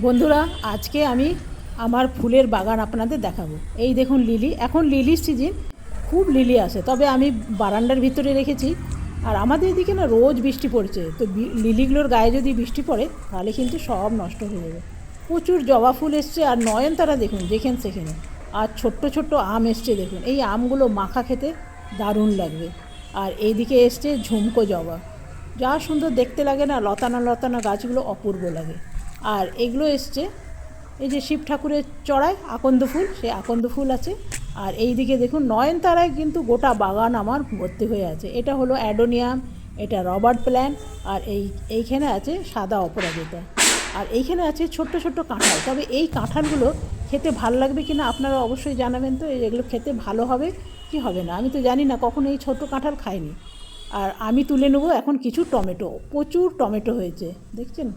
বন্ধুরা, আজকে আমি আমার ফুলের বাগান আপনাদের দেখাবো। এই দেখুন লিলি, এখন লিলির সিজন, খুব লিলি আসে। তবে আমি বারান্দার ভিতরে রেখেছি। আর আমাদের এদিকে না রোজ বৃষ্টি পড়ছে, তো লিলিগুলোর গায়ে যদি বৃষ্টি পড়ে তাহলে কিন্তু সব নষ্ট হয়ে যাবে। প্রচুর জবা ফুল এসছে, আর নয়নতারা দেখুন যেখানে সেখানে। আর ছোট্ট ছোট্ট আম এসছে দেখুন, এই আমগুলো মাখা খেতে দারুণ লাগবে। আর এইদিকে এসছে ঝুমকো জবা, যা সুন্দর দেখতে লাগে না, লতানো লতানো গাছগুলো অপূর্ব লাগে। আর এগুলো এসছে এই যে শিব ঠাকুরের চড়ায় আকন্দ ফুল, সেই আকন্দ ফুল আছে। আর এই দিকে দেখুন নয়নতারায় কিন্তু গোটা বাগান আমার ভর্তি হয়ে আছে। এটা হলো অ্যাডোনিয়াম, এটা রবার্ট প্ল্যান্ট, আর এইখানে আছে সাদা অপরাজিতা, আর এইখানে আছে ছোট্ট ছোট্ট কাঁঠাল। তবে এই কাঁঠালগুলো খেতে ভালো লাগবে কি না আপনারা অবশ্যই জানাবেন তো, এগুলো খেতে ভালো হবে কি হবে না আমি তো জানি না, কখনো এই ছোট্ট কাঁঠাল খাইনি। আর আমি তুলে নেবো এখন কিছু টমেটো, প্রচুর টমেটো হয়েছে দেখছেন।